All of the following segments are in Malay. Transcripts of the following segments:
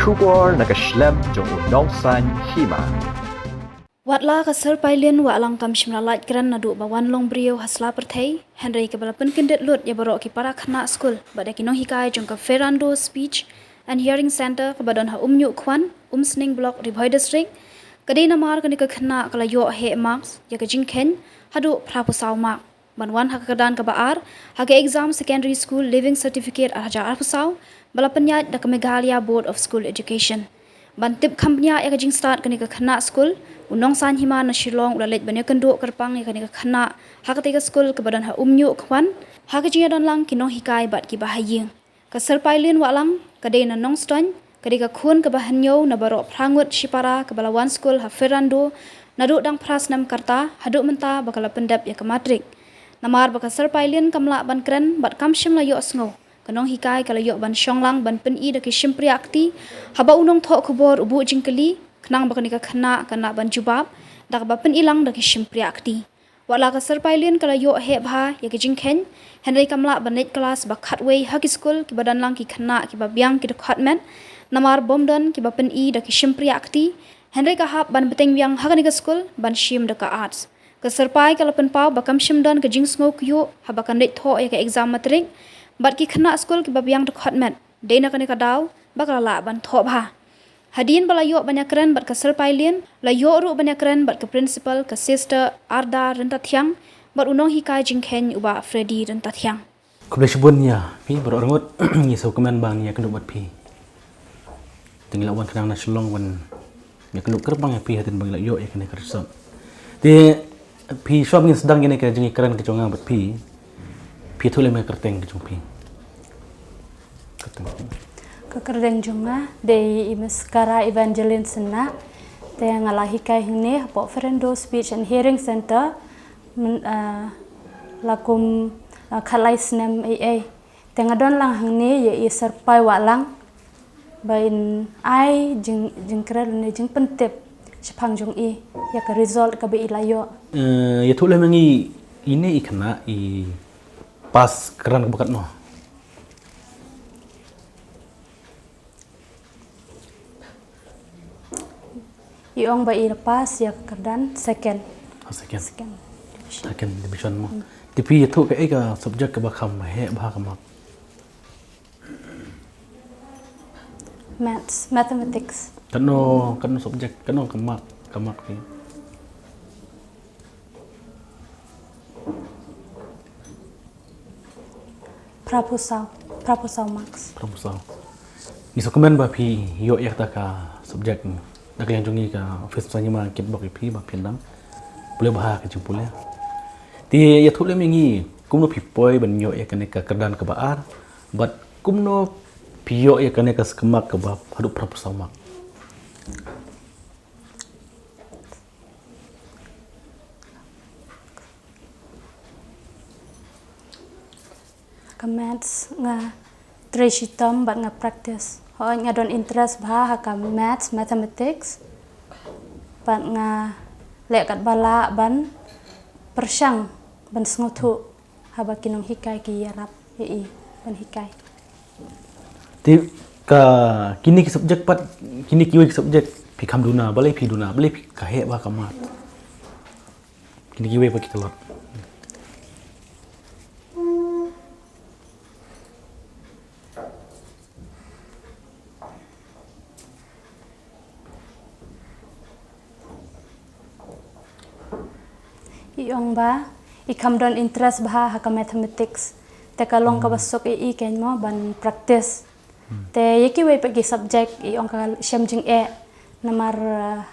Shubor nakaslem jong unong san hima. Watla kasar pailian wa alang kam shimlalat kran nadu bawan long brio hasla perthai Henry ke balapan kindet lut ya barok ki para khana school bada kinong hikai jong ka Ferrando speech and hearing center ke badan ha umnyu khwan sning block Ribhoi district kadai namar ka nika khana kala yo he marks ya ka jingkhen hadu phrapusaw mak banwan ha kadan ka baar ha ke exam secondary school living certificate arja arpusaw balapan ya da ka Meghalaya Board of School Education bantip kampnya ya kajing start kani ka khana school unong san hima na Shillong ulalet banya kendo kerpang ya kani ka khana ha ka tega school ke badan ha umnyu khwan ha ka jinga don lang kinong hikai bat ki bahayeng ka serpailin walang kade na nong ston kade ka khun ka bahanyo na baro prangut shipara ke balawan school ha Ferrando na do dang pras nam karta hadu menta bakala pendap ya ka matrik namar baka serpailin kamla ban kren bat kamshim la yo sngo kanong hikai kala yo ban shonglang ban pen I da ki shimpriakti haba unong tho khobor ubu jingkali khnang bakani ka khana kana ban jubab da ba pen ilang da ki shimpriakti wala ka serpailin kala yo he bha ya ki jingkhen henry kamla ban net class ba khatway haki school ki badan lang ki khana ki ba byang ki khatmen namar bomdon ki ba pen I da ki shimpriakti henry ka hab ban beteng byang hakani ka school ban shim da ka arts ka serpai kala pen pau ba kam shimdon ka jingsngo kyo haba kan net tho ya ka exam matrik bat ki khana school ki babyang to khatmet deina kani ka daw bakala la ban tho bha hadin bala yo banya kren bat ka serpailin la yo ru banya kren bat ka principal ka sister arda renta thyang bat unong hikai jingkhen uba freddy renta thyang Kubleshbunnya pi berorangut ni so kemen bang ni kenduk bat pi tinggal wan kenang na Shillong wan ya kenduk kerbang ya pi hatin bang la yo ya kene kersot ti pi shop ni sedang gini ka jingi keren ke jonga bat pi thu le me kerteng ke jumpi Kekerdeng junga de imaskara Evangeline sena te ngalahi kai hine po Ferrando speech and hearing center lakum khalai snem ai te ngadon lang hangne ye serpai walang bain ai jing kral ne jing pentep chapang jong I ya ka result ka be ilayo ya thu le mengi ini ikna I pas keran kebakat no iong ba lepas ya kerdan second division mo tapi itu ke ega subjek ke bakam he bah kamak mathematics kan subjek kan kamak ni proposal marks ni so komen ba pi yo yak ta ka subjek nak yang jungi ka office sanya ma kit bok pi ba pindang boleh bah ke jupul ya ti ya thule mengi kumno pi poi ban yo yak ne ka kerdan ka baar but kumno pi yo yak ne ka skemak ka ba hadu proposal mak ka maths nga treshitom bat nga practice ho nga don interest bha ka mathematics bat nga lekat bala ban persyang ban sngotu haba kinong hikai ki yarap I ban hikai ti ka kini ki subjek pat kini ki subjek pi kam duna balai pi ka he ba kamat kini ki we pa kita lot iong ba ikam don interest bha ka mathematics te kalong ka basok I ken mo ban practice te yeki we pagi subject iong ka shamjing namar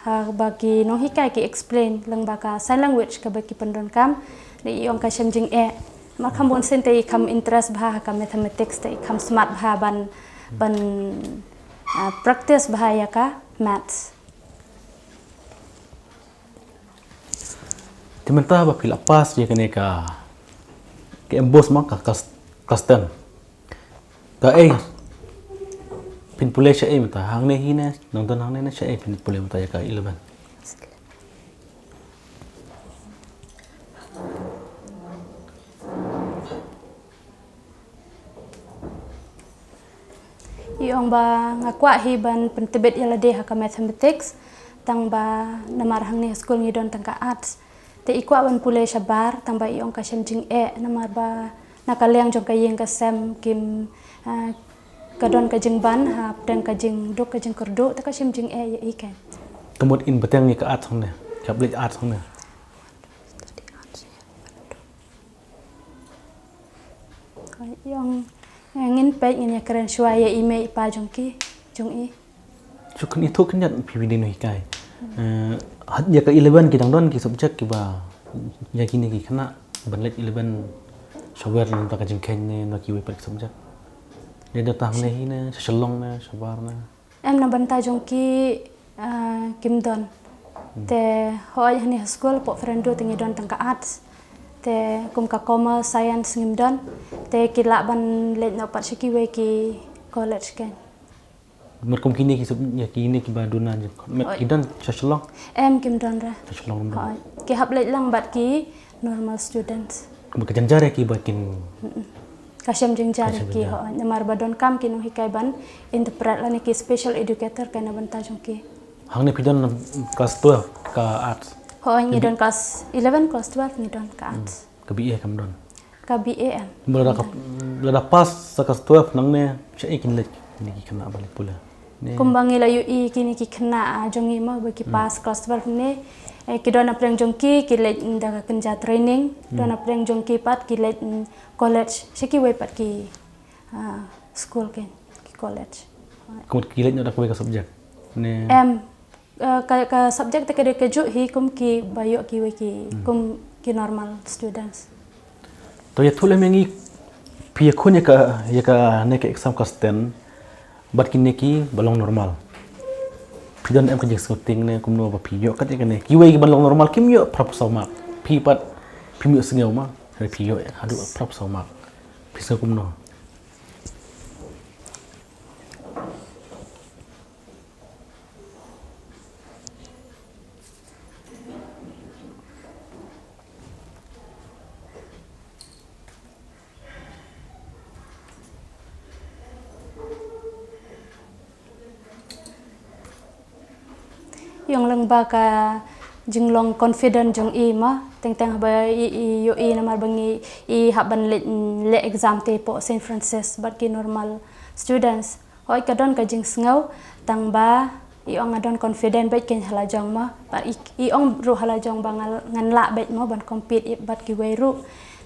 ha bagi nong hikai ki explain lang ba ka sign language ka bagi pendon kam de iong ka shamjing ma khambon sen te ikam interest bha ka mathematics te ikam smart bha ban practice bha ya ka maths Timenta ba pila pas dia kene ka embos mak ka custom ka pin pule sha mata hang ne hina nonton hang ne sha pin pule mata ya ka 11 iong ba ngakwa hi ban pentebet yala de ha ka mathematics tang ba namar hang ni school ngidon tang ka arts te ikwa ban pule shabar tang ba iong ka shem jing namar ba nakaliang jong ka yeng ka sem kim kadon ka jing ban ha dan ka jing dok ka jing kurdo ta ka shem jing ya ikan Kemud in beteng ni ke art hong ne. Ka blik art hong ne. Yang ngin pek ngin ya keren shwa ya ime pa jong ki jong i Chu kan itu kan yat PVD no hikai. Hat ya ka 11 ki dang don ki subject ki ba. Ya kini ki kana banlet 11 software lan ta ka jing ken ne no ki we pak subject. Dia datang ne hi ne shalong ne sabar ne. em na banta jong ki kim don te hoi hani school po friendo tingi don tang ka arts te kum ka commerce science ngim don te ki la ban let na pat shiki we ki college ken Mer kum kini ki subject ya kini ki ba duna je. Met ki dan shalong. em kim don ra Shalong don. hoi ki hab let lang bat ki normal students Kum ka janjar ki ba kin kasem jeng jari ki hoi namar badon kam ki no hikai ban interpret la ni ki special educator kana banta jong ki hang ne pidan kelas 12 ka arts. hoi ngidon kelas 11 kelas 12 ngidon ka arts Ka BA kam don. ka BAM Lada pas sa kelas 12 nang ne syai kin lek ni ki kena balik pula. Ne kumbangi la UI kini ki kena jongi ma bagi pas kelas 12 ne ki dona preng jongki ki let nda kenja training dona preng jongki pat ki let college siki we pat ki school ken ki college kum ki lek nak ka subjek. Ne em ka subject te ke ju hi kum ki bayo ki we ki kum ki normal students to ya thule mengi pi khun ya ka ne ka exam ka 10 bat kin ne ki balong normal. Pidan em ka jeng scouting ne kum no ba pi yo ka te ne ki we ki balong normal kim yo prap sa mak. Pi pat pi mi sengau ma re pi yo hadu prap sa mak. Pi sa kum no. yang lang ba ka jinglong confident jong i ma teng teng ba i yo i namar bangi i haban le exam te po St Francis bat ki normal students hoi ka don ka jing sngaw tang ba i ong adon confident ba ken hala jong ma ba i ong ru hala jong ba ngan la ba mo ban compete bat ki we ru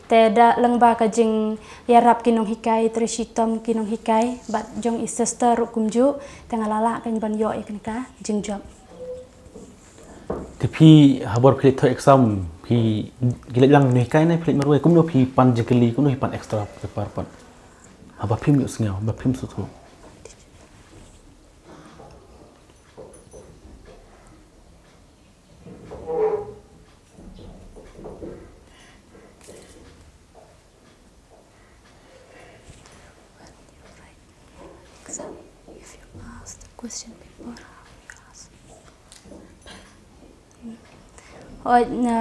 te da lang ba ka jing yarap kinong hikai trishitom kinong hikai bat jong i sister ru kumju tengalala kan ban yo ikan ka jing job Thì phi habor phi thoi exam phi gile lang nei kai nai phi marwe kum no phi pan jekeli kum no pan extra par pan haba phim yo sngau ba phim su thu if you ask the question before oi na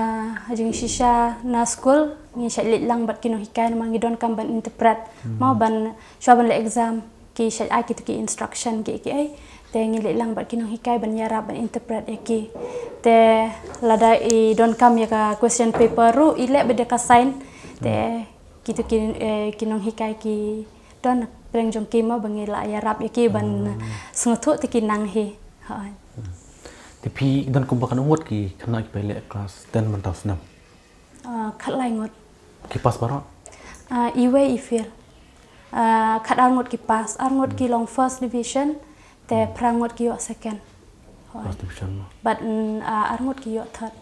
hajing shisha na school ngi shalit lang bat kino hikai na mangidon kam ban interpret mau ban shwaban le exam ki shal ai ki instruction ki ai te ngi le lang bat kino hikai ban yara ban interpret ki te lada I don kam ya ka question paper ru ile bede ka sign te kitu kinong hikai ki don preng jong ki ma bangi la yara ki ban sngothu ti kinang hi ha Tapi dan kumbakan umut ki kena ki pele kelas 10 mentau senam. Khat lai ngot. Ki pas baro. Iwe ifil. Khat ar ngot ki pas, ar ngot ki long first division, te prang ngot ki yo second. First division. But ar ngot ki yo third.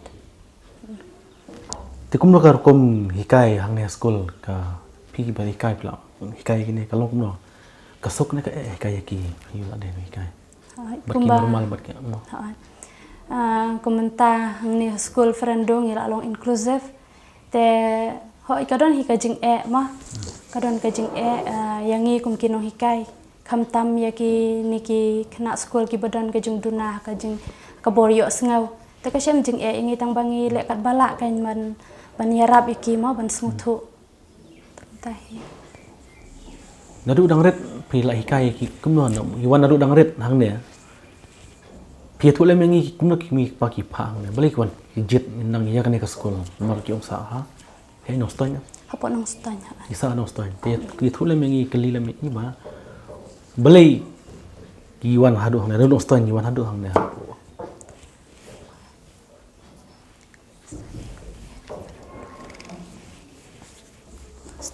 Ti kum no kar kum hikai hang ne school ka pi ki ba hikai pla. Hikai ki ne kalong kum no. Kasuk ne ka hikai ki yu la de hikai. Bat ki normal bat ki mo. Komenta ni school friend dong ila long inclusive te ho ikadon hikajing ma kadon kajing yangi kum kinong hikai khamtam yaki niki kena school ki badan kajing duna kajing kaboryo sngau te kasem jing ingi tang bangi le kat bala kan ban yarap iki ma ban smuthu tahi nadu dang ret pi la hikai ki kumno na iwan nadu dang ret hang ne pi thu le mengi kumno ki mi pa ki phang ne balik wan jit nang ya kan ka skol mar ki ong sa ha he no stonya Hapo nang stanya. isa no stonya te ki thu le mengi kali le mi ba balai ki iwan hadu hang ne no stonya iwan hadu hang ne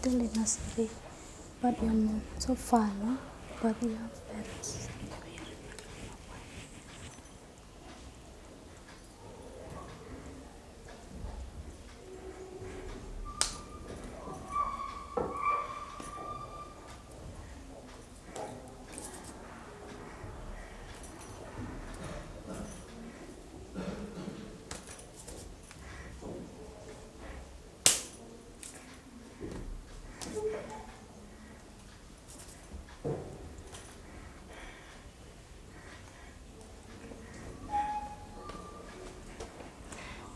Still in nursery, but so far, no? But your parents.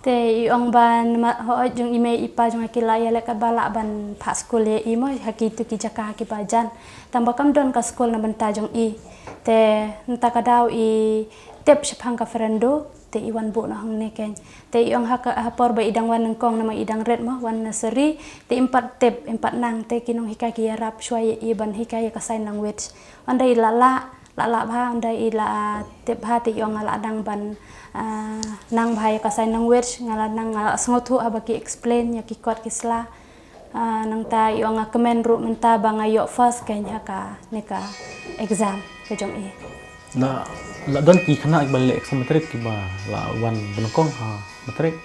Te iong ban ho jung ime ipa jung akila ya lek bala ban pa school ye imo haki tu ki jaka haki bajan tamba kam don ka school na banta jung i te nta kadau i tep shapang ka frendo te iwan bu na hang ne ken te iong haka hapor ba idang wan kong nama idang red mo wan nursery te empat tep empat nang te kinong hika ki rap shwai i ban hika ya ka sign language andai la ba andai la tep ha te iong ala dang ban nang bahaya kasai language ngala nang sengotu abaki explain ya ki kuat kisla nang ta yo nga kemen ru menta banga yo first kanya ka neka exam ke jong e la don ki khana ik balik exam matrik ki ba la wan benokong ha matrik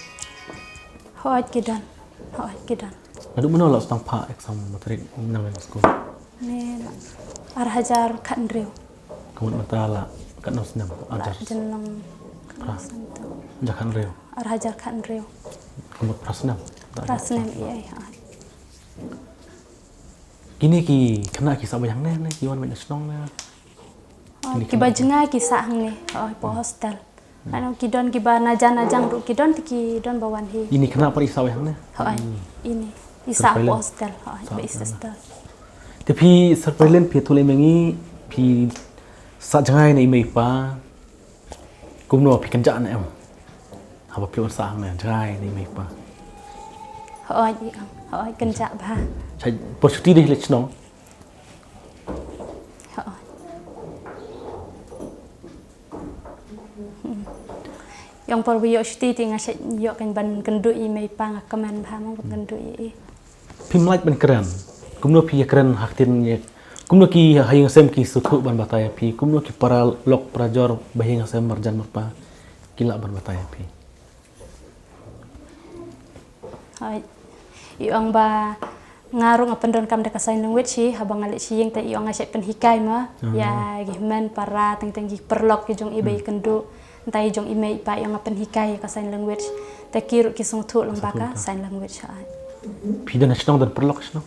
hoat kidan nadu meno la stang pa exam matrik nang school ne ar hajar kan rew kamun matala kan nos nam ajar jenlang jakan reo ar hajar kan rew kamun prasnam iya kini ki khana ki sabayang ne ki wan men snong ne ki bajenga ki sa hang ne po hostel ano ki don ki ba najang ru ki don bawan hi ini khana par sabayang ne ini isa po hostel ba hostel tapi surveillance pi thule mengi pi sa jangai ne mai pa kumno pi kan ja na em haba plu sa hang ne jangai ne mai pa hỏi kan ja ba chai positive di lech nong yang por bio shti ti nga se yo kan ban kendu i mai pa nga kaman ba mong kendu i phim like ban kran kumno pi kran haktin ye kumno ki hayang sem ki suthu ban bataya pi kumno ki para lok prajor bahing sem marjan merpa kila ban bataya pi hai iong ba ngarung apan don kam deka sign language si habang alik si yang ta iong ngasep pen hikai ma ya gihmen para teng gi perlok ki jong ibai kendu entai jong ime pa iong apan hikai ka sign language ta kiru ki sung thu lembaka sign language ha pi dan snong dan perlok snong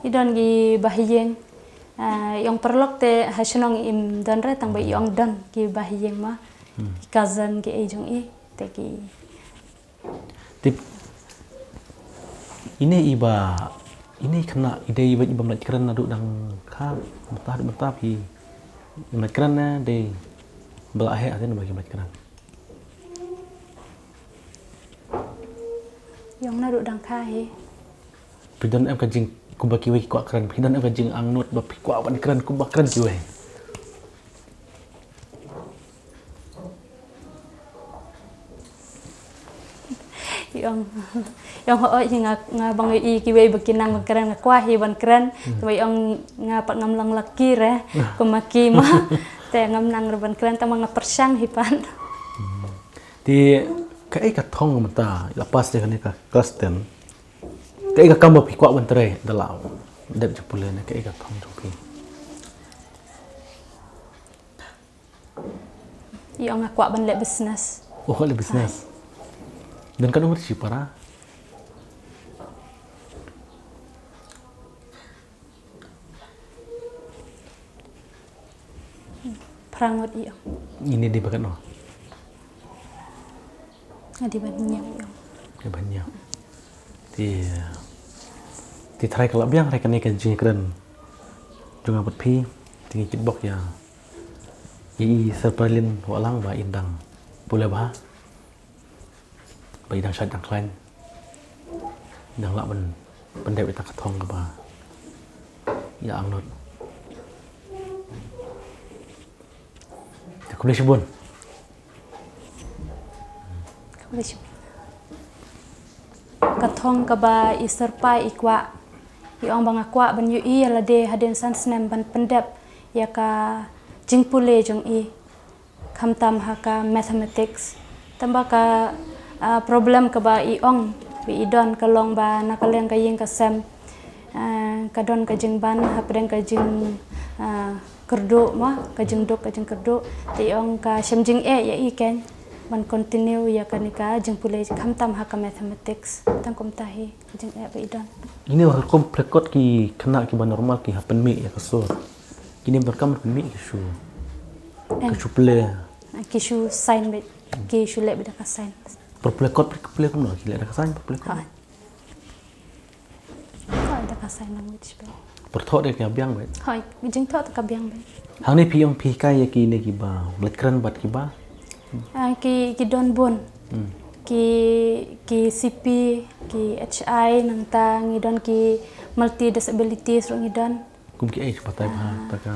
idon gi bahiyeng yang perlok te hasenong im don re tang ba iong don gi bahiyeng ma cousin gi ejong i te gi tip ini kena ide iba melihat keren aduk dang ka betah pi melihat keren na de belahe atin bagi melihat keren yang na duk dang ka he pidan em kajing kumba kiwe kwa keren pidan em kajing ang not ba pi kwa ban keren kumba keren kiwe yang ho nga bang i kiwe bakinang keren nga kwa hi ban keren tu yang nga pat ngam lang laki re kumaki ma te ngam nang ban keren ta mga persang hipan di kai ka thong mata lepas de ka kelas 10 kai ka kamba pi kwa ban tre dalau dep jupule na kai ka thong jupi yang nga kwa ban le business le business dan kan umur si para prangot iong. Ini di bakat no. Adi banyak iong. Di banyak. Thì thay cái biang thay cái này cái gì cần chúng bật phi thì kit bok ya i serpalin walang ba indang boleh ba ba indang syad dang klain dang lak ben dep tak thong ka ba ya ang not ta kulih bun Kathong kaba iserpai ikwa iong bang akwa ban yu i la de haden san snem ban pendep ya ka jingpule jong i khamtam ha ka mathematics tamba ka problem kaba iong bi idon ka long ba nakaleng ka ying ka sem ka don ka jingban ha pedeng ka jing kerdu ma ka jing dok ka jing kerdu ti iong ka semjing ya i ken ban continue ya kanika jeng pulai khamtam ha ka mathematics tangkom tahi jeng ba idan ini hukum plekot ki kena ki ban normal ki happen mi ya kasur kini berkam mi ki shu ki shu ple ki shu sign bet ki shu le beda ka sign per plekot ple kum no ki le da ka sign per plekot ha da ka sign language bet per thot de ki biang bet ha jeng thot ka biang bet hang ni pi ong pi kai ya ki ne ki ba blekran bat ki ba ki don bon ki CP ki HI nang ta ngidon ki multi disabilities ro ngidon kum ki ai patai ba ta ka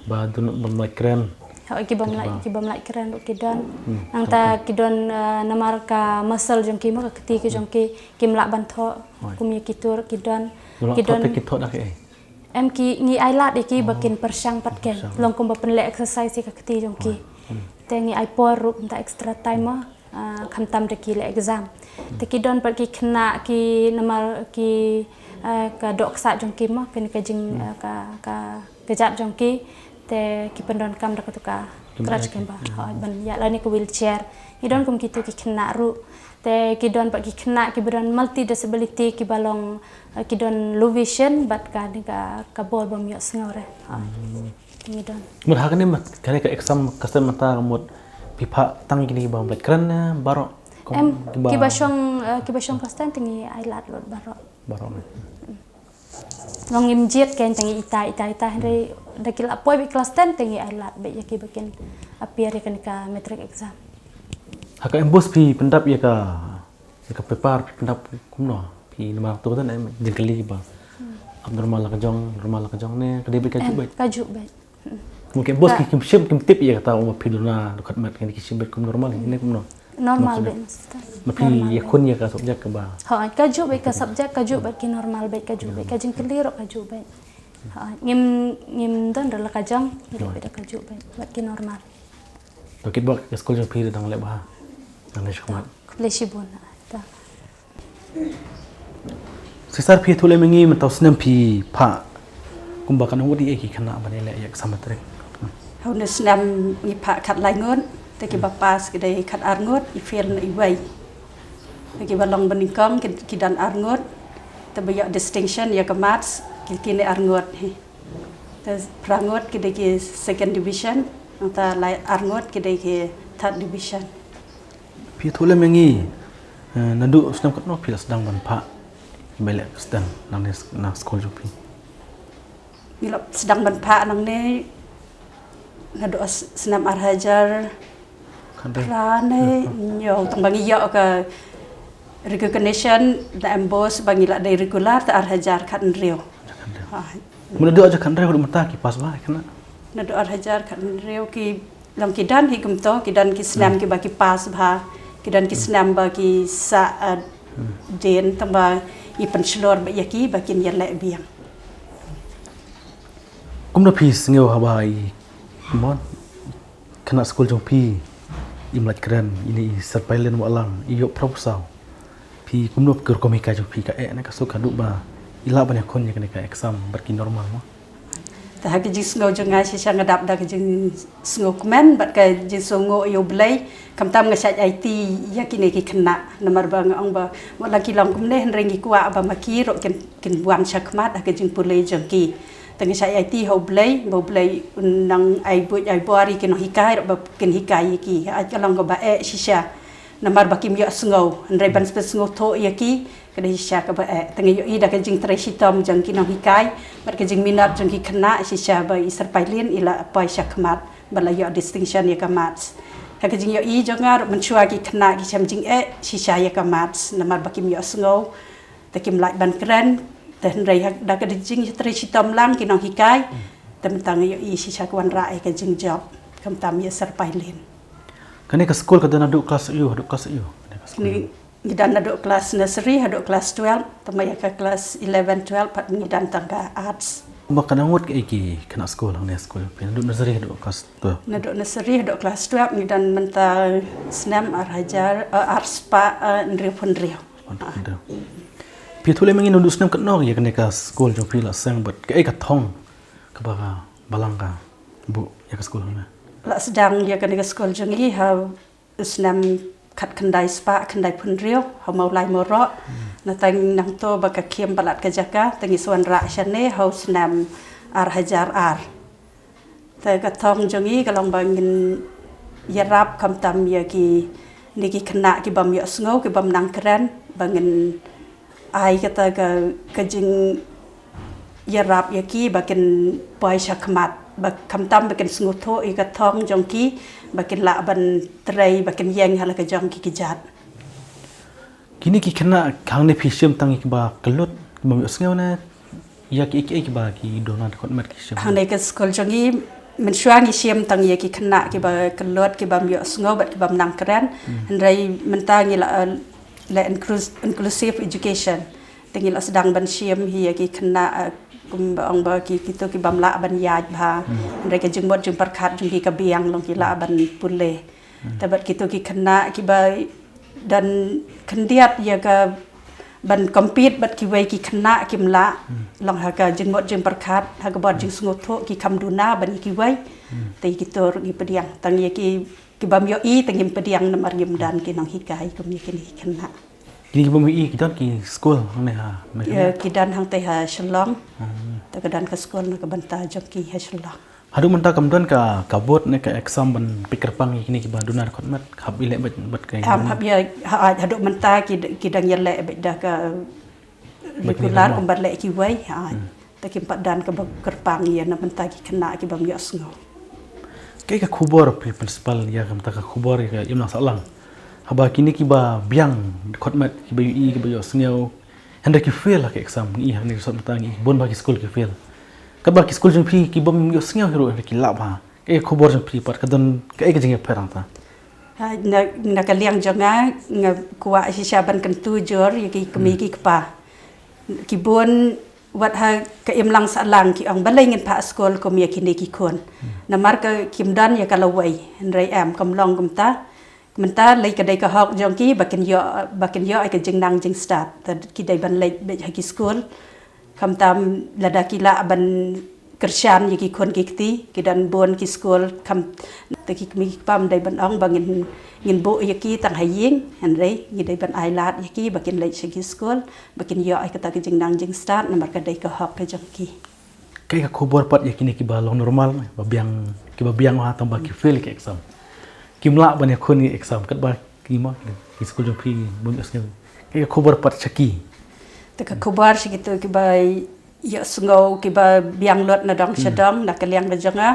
ba dun blekran ha ki bam lai keren ro kidon nang ta kidon namar ka muscle jong ki ma ka keti ki jong ki mlak ban tho kum ye kitur kidon ki tho da ki ai em ki ngi ai lat ki bakin persang pat ken long kum ba pen le exercise ka keti jong ki tengi ai por rup ta extra time ma khamtam de ki le exam te ki don par ki khna ki namar ki ka dok sa jong ki ma ken ka jing ka jap jong ki te ki pendon kam da ka crutch ken ba ban ya la ni ko wheelchair ki don kum ki tu ki khna ru te ki don par ki khna ki bron multi disability ki balong ki don low vision bat ka ni ka bol bom yo snore ngidon mur hakane mat kane ka exam kasem mata mut pipa tang gini ba blek kran baro em ki basong kastan tingi ai lat lot baro long imjet ken tingi ita henry dakil apoy bi kelas 10 tingi ai lat be yaki bakin appear kan ka metric exam haka embos pi pendap ya ka paper pendap kumno pi nomor tu tan em jengkeli ba abnormal ka jong ne kadi ka jubait mungkin bos kim ship kim tip ya kata umma piduna dekat mat kan ki shimbet kum normal ini kum no normal be mapi ya kun ya ka subjek ka ba ha ka ju be ka subjek ka ju be ki normal be ka ju be ka jing keliro ka ju be ha ngim don dala ka jang be ka ju be ki normal to kit bak school jong pi dang le ba dang ne shkmat leshi bon ta sisar pi thule mengi mentaw snem pi pha kumbakan hudi ki khana banele yak samatrek Hon senam ni pak kat lai ngot te ki bapas ki dai kat ar ngot I fel I wai ki balong beningkong ki dan ar ngot te bayak distinction ya ke maths ki ne ar ngot te prangot ki dai ki second division ta lai ar ngot ki dai ki third division pi thule mengi nandu senam kat no pil sedang ban pha belek sedang nang school jupi milop sedang ban pha nang ne nado senam ar hajar rane yo tong bangi yo ka recognition da embos bangi la dai regular ta ar hajar kan rio mun do aja kan rio mata ki pas ba kana nado ar hajar kan rio ki lam ki dan hi kumto ki dan ki senam ki baki pas ba ki dan ki senam baki sa den tamba I penslor ba yaki bakin ya le biang kumna pis ngeu habai mon kena school jong pi imlat keren ini serpailen walang iyo proposal pi kumno ker komika jong pi ka na ka so kadu ba ila banyak kon ya ka exam berki normal mo ta ha ki jis ngo jong ngai sha ngadap da ki jing ngo komen bat ka jis so ngo yo blai kam tam ngasaj IT yaki ne ki kena namar bang ong ba wala ki long kumne rengi kwa ba maki ro ken buan chakmat ha ki jing pulai jong ki Tengah saya IT hau blay nang ai buari kino hikai ba kin hikai ki ajalang go ba shisha namar bakim yo sngau ndrai ban spe sngau tho yaki kada shisha ka ba tengah yo ida ka jing trai shitom jang kino hikai bar ka jing minat jang ki khna shisha ba isar pailin ila pai shakmat bala yo distinction ya kamat ka jing yo I jongar menchua ki khna ki cham jing shisha ya kamat namar bakim yo sngau takim lai ban kran dan rai dah kada jing trai shitom lang kinong hikai tentang yo I shisha kwan rai ka jing job kam tam ya sar pailin Kani ke sekolah kada naduk kelas you, ni dan naduk kelas nursery haduk kelas 12 tamaya ka kelas 11 12 pat ni dan tangga arts Baka nangut ke iki kena sekolah ni sekolah. Naduk nursery haduk kelas 12. naduk nursery haduk kelas 12 ni dan menta senam arhajar arts pa ndri pun rio Pi thule mengin nudus nam kat nok ya kena ka sekolah jong pi la sang bat ke ka thong ke ba balangka bu ya ka sekolah na la sedang dia kena ke sekolah jengi ha senam kat kendai spa kendai pun rio ha mau lai moro na tang nang to baka kiem balat ke jaka tangi suan ra shane ha senam arhajar ar ta ka thong jengi kalong bangin yarap kam tam ya ki niki kena ki bam yo sngo ki bam nang kran bangin ai kata ka jing yarap yaki bakin pai shakmat bak kamtam bakin snguto I ka thong jongki bakin la ban trai bakin yang hala ka jongki kijat Kini ki kena kang ni pi syem tang ki ba kelut bam usngau na ya ki ki ba ki donat kot mat ki syem hang nei ka skol jongi min shuangi siam tang ye ki kena ki ba kelot ki bam yo sngo bat ki bam nang kran hendrai mentangi la inclusive education tingil sedang ban siam hi ki kena kum ong ba ki to ki bam la ban yaj bha hendrai ka jing mot jing parkhat jing ki ka biang long ki la ban pule tabat ki to ki kena ki ba dan kendiat ya ka ban compete bat ki wei ki kena kim la long ha ka jing mot jing parkhat ha ka bot jing sngot tho ki kam duna ban ki wei te ki to ri pediang tang ye ki bam yo I tangim pediang namar yum dan ki nang hikai kum ye ki kena Kini ki bam I ki dan ki sekolah ne ha ya ki dan hang te ha shlong ta ka dan ka sekolah na ka banta jok ki ha shlong Hadu menta kamdan ka bot ne ka exam ban pikir pang kini ki ba dunar kot mat khap ile bat kai hab ya hadu menta ki dang yele da ka regular kum bat le ki wei ha ta ki pat dan ka kerpang ya na menta ki kena ki bam yo sngo Kai ka khubor principal ya kam ta ka khubor ka imna salang haba kini ki ba biang kot mat ki ba ui ki ba yo sneo handa ki fail ka exam ni ha ni sot matangi bon ba ki school ki fail ka ba ki school jeng phi ki bam yo sneo hero ki lab ha kai khubor jeng phi pat ka don kai ka jeng perang ta na ka liang jonga nga kuwa si saban kan tujor ya ki kemi ki pa ki bon wat ha ka imlang sa lang ki ang balay ngin pa school ko mi ki ne ki kon na mar ka kim dan ya ka lawai rai am kam long kum ta menta lay ka dai ka hok jong ki bakin yo ai ka jing nang jing start ta ki dai ban lay be ha ki school kam tam lada ki la ban kershan ya ki kon ki ti ki dan bon ki school kam ta ki mi pam dai ban ong bangin ngin bo ya ki tang haying han rei ngi dai ban ai lat ya ki bakin lay ki school bakin yo ai ka ta ki jing nang jing start na mar ka dai ka hok ka jong ki kai ka khubor pat ya kini ki ba long normal ba biang ha tam ba ki fail ki exam kimla ban ya khon ni exam kat ba ki ma ki school jong phi bum asnge kai ka khubor pat chaki ta ka khobar shi gitu ki ba ya sngau ki ba biang lot na dong shadong na ka liang da jonga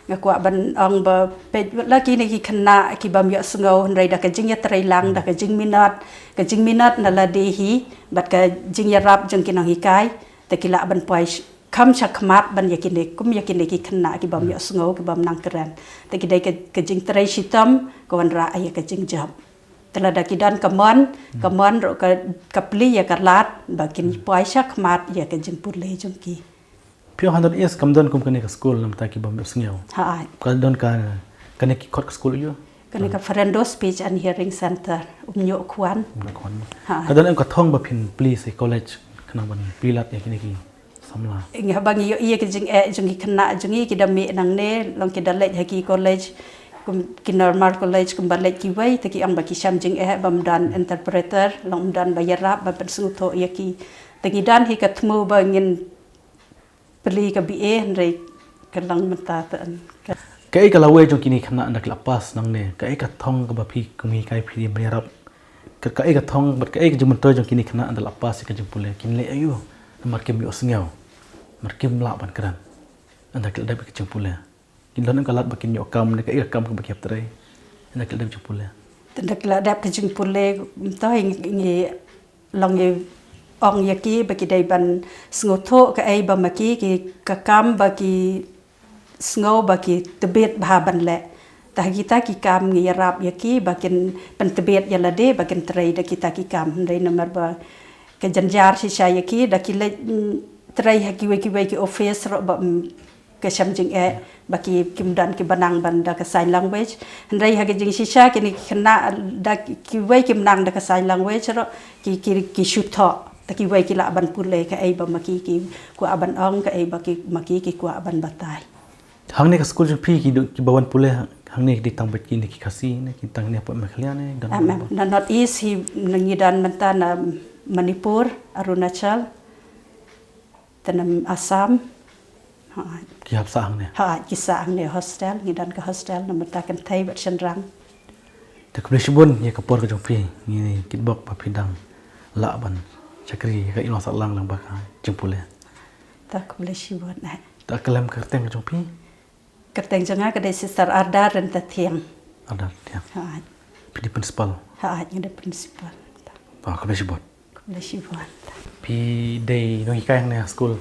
nga kwa ban ong ba pe la ki ni ki khna ki bam ya sngau rai da ka jing ya trai lang da ka jing minat na la de hi bat ka jing ya rap jong ki nang hi kai ta ki la ban pai kam chakmat ban yakine kum yakine ki khna ki bam ya sngau ki bam nang kran ta ki dai ka jing trai shitam ko wan ra ay ka jing job tela da ki dan kamon ro ka pli ya ka lat bakin pai chakmat ya ka jing pur le jong ki pio handon es kam don kum kane ka school nam ta ki bam asnge ha ka don ka kane ki kot ka school yo kane ka Ferendo Speech and Hearing Center nyo kwan ka don ka thong ba phin please college kana ban pilat ya kini ki samla nga bang yo ye ki jing jong ki khna jong ki da me nang ne long ki da le ha ki college kum ki normal college kum ba le ki wei ta ki ang ba ki sham jing bam dan interpreter long dan ba yarap ba pen su tho ye ki ta ki dan hi ka thmu ba ngin beli ke BA Henry kelang mentah tan. Kai kalau we jong kini kena nak lepas nang ne. Kai ka thong ka bapi kumi kai phi berap. Kai ka thong ber kai ka jum to jong kini kena nak lepas ka jum pule. Kin le ayu. Mar kim yo sngau. Mar kim la ban kran. Anda ka dai ka jum pule. Kin lon ka lat bakin yo kam ne kai ka kam ka bakiap trai. Anda ka dai jum pule. Tendak la dap ke jung pule mentah ngi long ye ong yaki bagi dai ban sngoto ka ai ba maki ki kakam bagi sngo bagi tebet bahaban le tah kita ki kam ngi rap yaki bakin pen tebet yala de bakin trai da kita ki kam dai nomor ba ke janjar si saya yaki da ki le trai haki we ki office ro ba ke samjing bagi kimdan ki banang banda ke sign language ndai hagi jing sisa kini kena da ki we kimnang da ke sign language ro ki shutho taki wai ki la ban pule ka ai ba maki ki ku aban ong ka ai ba ki maki ki ku aban batai Hang ne ka school jong phi ki bawan pule hang ne di tang bet ki ne ki khasi ne ki tang ne pot makhlia ne dan na not east hi nangidan menta na Manipur Arunachal tanam Assam ki hap sa hang ne ha ki sa ne hostel ngidan ka hostel na menta kan thai bat senrang te ku shibun ye ka por ka jong phi ni ki bok pa phidang la ban chakri ka ino sa lang lang ba ka jong pule ta ku le shibon na ta kalam kerteng ka jong phi kerteng janga ka de sister Arda ren ta thiang ada dia ha phi principal ni de principal ba ka shibun ku le shibon phi dei no hi kai ne school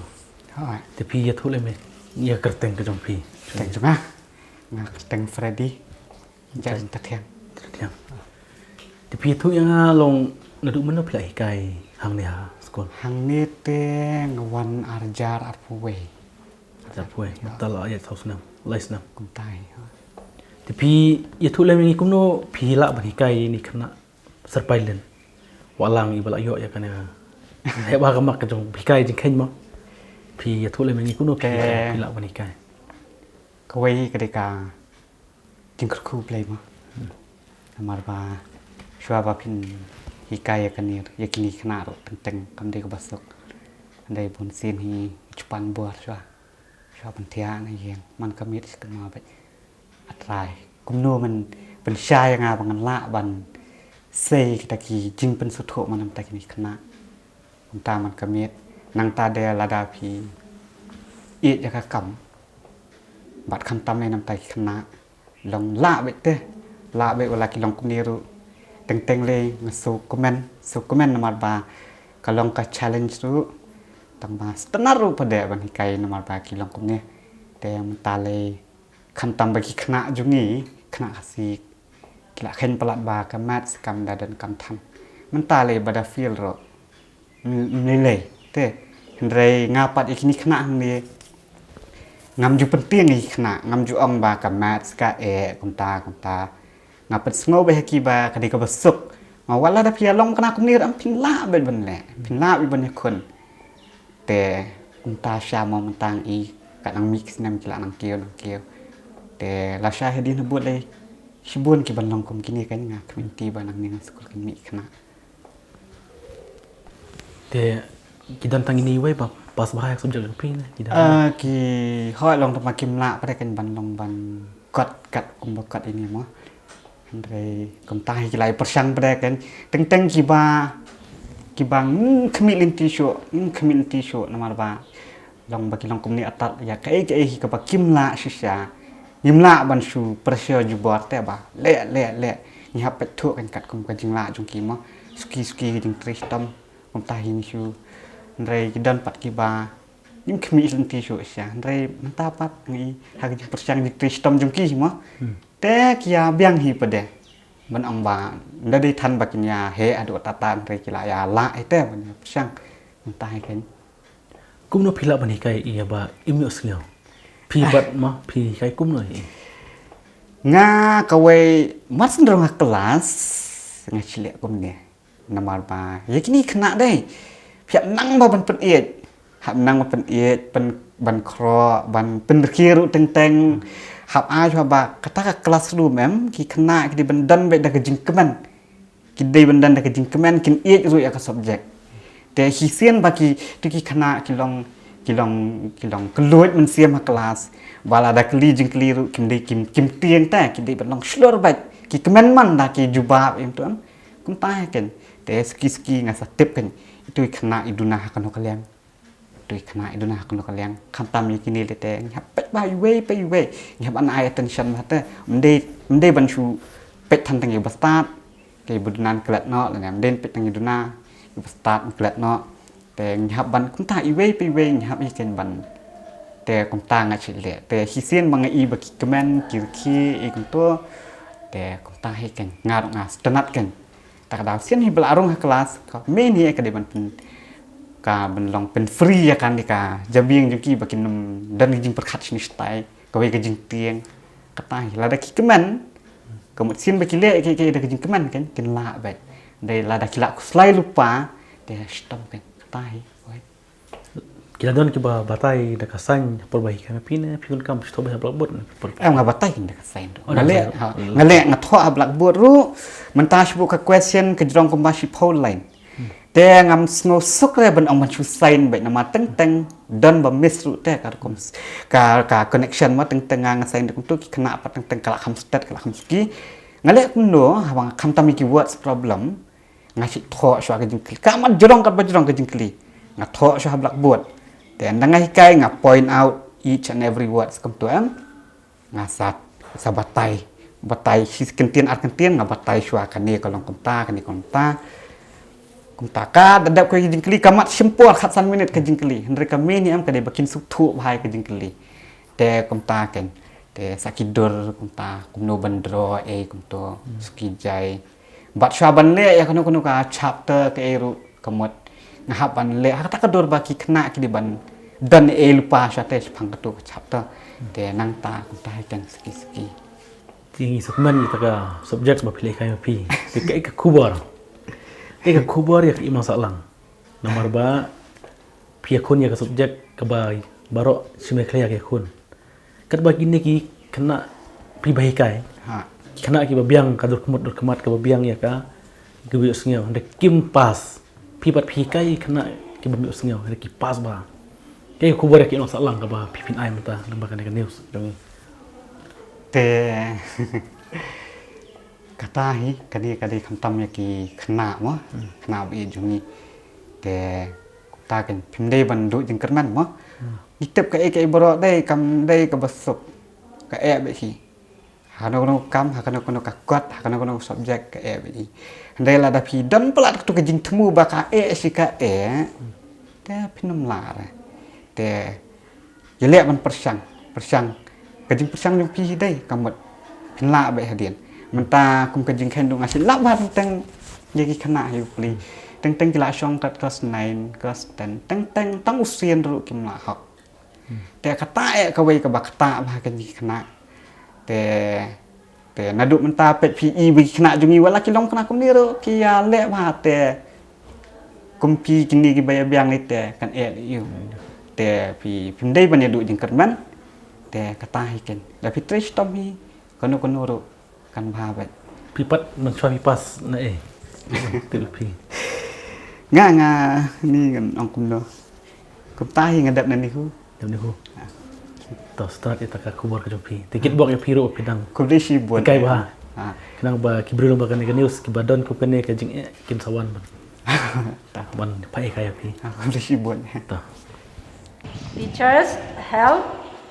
Hỏi, te phi ye thule me ye kerteng ka jong phi tỉnh chúng ta ngạc tỉnh Freddy chân thật thiang tiang te phi thu yang long na du man no phlai kai hang ne ha school hàng nít tênวันarjar arpuwe ta pui ta la ye thos nam lais nam cùng tai te phi ye thule me kum no phi la ban hi kai ni khana sarpai len walang i bala yo ya kana he ba ka mak ka jong phi kai jing khen mo phi ye thule me ni kum no phi la ban hi kai cái quay cái đây cả chính cực khu play mà mà bà xóa bà pin hikai cái này ya kini kena rồi tentang kam dia kebasok andai pun sin hi cepan buat xóa ban thia này yang man kamit kena baik atrai kumno man pen syai nga bangan la ban sei kita ki jing pen sutho man ta kini kena ta man kamit nang ta de lada phi it ya ka kamบัดคำตำในน้ำไตคณะลองละไปเต้ละไปเวลากิลองกุนีรู้เต็งๆเลยสุกเมนนมาบาก็ลองกับ challenge รู้ตั้งมาสตนารู้ประเดี๋ยววันที่ไกลนมาบากิลองกุนีแต่มันตาเลยคำตำไปกิคณะจุงี้คณะสีกิละเข็นประหลาดบากับแมทสกรรมดาดันกำทันมันตาเลยบาดาฟิลรู้มันเลยเต้เห็นไรงาปัดอีกนี่คณะนี้ngam ju penting ni kena ngam ju ong ba ka mat ska kum ta ngap pet sngo ba ki ba ka di ka basuk ma wala da pia long kana kum ni am pin la ben ben le pin la bi ben kon te kum ta sha mo man tang i ka nang mix nam ki la nang keo te la sha he din bu le shibun ki ban long kum ki ni kan nga community ba nang ni school ki mi kena te kidan tang ini wai ba pas bahaya subjek phi ne kidan ki hoi long ma kim la pa kan ban long ban kot kat kum kot ini mo andre kum tai ki lai persang pa kan teng ki bang community show namar ba long ba ki long kum ni atat ya kai ka ba kim la shisha kim la ban su pressure ju bot te ba le ni hap pe thu kan kat kum ka jing la jung ki mo ski jing tristom kum tai ni su Andai kidan pat kiba nim kemi lenti sho sia andai mentapat ngi hagi persang di kristom jongki mo te kia biang hi pade ban ong ba ndai than bakinya he adu tata andai kila ya la ite ban persang mentai kan kum no phila bani kai ia ba imyo sleo phi bat ma phi kai kum no nga kawe mat sendrong kelas ngachile kum ne namar ba yakini kena dai Piak nang ba ban pen iet hab nang ba pen iet pen ban kro ban pen kiru teng hab a chwa ba kata ka classroom em ki khna ki ban dan be da ka jingkemen ki dei ban dan da ka jingkemen kin iet ru ya ka subject te hi sien ba ki tu ki khna ki long kilong keluar mensiam kelas wala ada keli jeng keliru kim tiang ta kini belong slur baik ki kemen man dah ki jubab im tuan kum tah kan te ski ngasa tip kan itu kena iduna kan kalian itu kena iduna kan kalian kan tam kini le te ngap pai we ngap an ai attention mata mde ban chu pet tan tang start ke budunan kelat no le ngam den pet tang iduna start kelat no te ngap ban kum tah we ngap iken ban te kum tah ngachi le te hisien mangai baki kemen kirki ikun to te kum tah iken ngaruk ngas tenat kan tak ada sien hi belarung kelas ka main hi ka de ban ka benlong pen free ya kan dika jabing jengki bakin dan jing perkhat ni stai ka we ka jing tieng kata hi lada ki keman kamut sien baki le ke da jing keman kan kin la bai dai lada kila ku slai lupa de stom kan kata hi Kita don ki ba batai da kasan perbaikan pina pikun kam sto ba blackboard nga batai kin da kasan ngale ngatho a blackboard ru mentas bu ka question ke jrong ko mashi phone line te ngam sno sukre ban ong man chu sign bai nama teng don ba miss ru te ka connection ma teng nga sign kum tu ki kena apa teng kala kham stat kala kham ski ngale kum no hawang kham tami ki words problem ngachi tho swa ka jing ka mat jrong ka ba jrong ka jing kli ngatho swa blackboard dan dengan hikai ngah point out each and every words kum tu ngasat sabatai batai his kentian art kentian ngah batai shua kani kolong kumta ka dadap ko jingkli kamat sempur khat san minute ke jingkli hendre kami ni am kade bakin suktu bahai ke jingkli te kumta ken te sakidur kumta kumno bandro kumto sukijai bat shua ban le ya kono ka chapter ke eru kamot ngahapan le kata kedor baki kena ki ban dan lupa syate pang ketu chapter te nang ta kumta ken ski tingi sukman ni taka subject ba pilih kai pi ke kubar ya ki masalah nomor ba pia kun ya ka subject ka ba baro sime kaya ke kun kat bagi ni ki kena pi bai kai kena ki ba biang ka dur kemat ka ba biang ya ka gebi usngeu de kim pas pipat pikai kena ki bami usngeu de ki pas ba ke kubar ya ki masalah ka ba pipin ai mata lembaga ka news dong te kata hi kadi khantam ya ki khna mo khna bi jungi te ta ken phimde ban du jing kerman mo itep ka e boro dai kam dai ka basuk ka e be hi hano kam hakano ka kwat hakano subject ka e be hi dai la da phi dan plat tu ka jing thmu ba ka e sika e te phinam la te yele ban persang ka jing persang jong phi dai kamot phinla be hadien menta kum ka jing khen dong asin lap ba teng yeki khana yu pli teng kila shong kat kelas 9 kelas 10 teng tang usien ru kim la hok te kata e ka wei ka ba kata ba ka jing khana te nadu menta pet pi bi khana jungi wala kilong khana kum ni ru ki ya le ba te kum pi kini ki baya biang ni te kan e yu te pi pimdei ban du jing kerman te kata hiken da pi trish tomi kono ru kan ba pipat mencuat pipas na tu pi nga ni kan ong kum no kum tahi ngadap na ni hu jam ni hu to start ita ka kubar ka jopi tikit bok ya piro pidang kum de shi bon kai ba kenang ba kibrilo ba kan news ki badon ku kene ka jing kin sawan ban pai kai pi kum de shi bon to Teachers help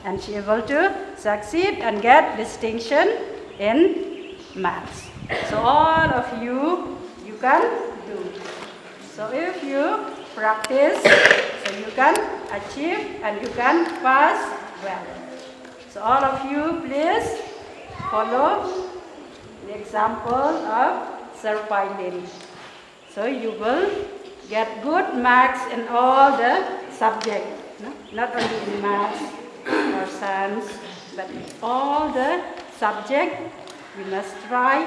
and she able to succeed and get distinction in maths. So all of you can do. So if you practice, so you can achieve and you can pass well. So all of you please follow the example of Sir Pailin. So you will get good marks in all the subjects. No? Not only in maths or science, but in all the subjects, we must try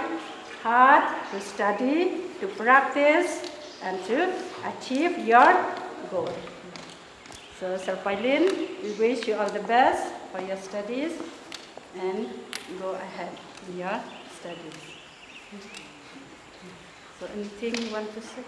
hard to study, to practice, and to achieve your goal. So, Sir Pailin, we wish you all the best for your studies and go ahead in your studies. So, anything you want to say?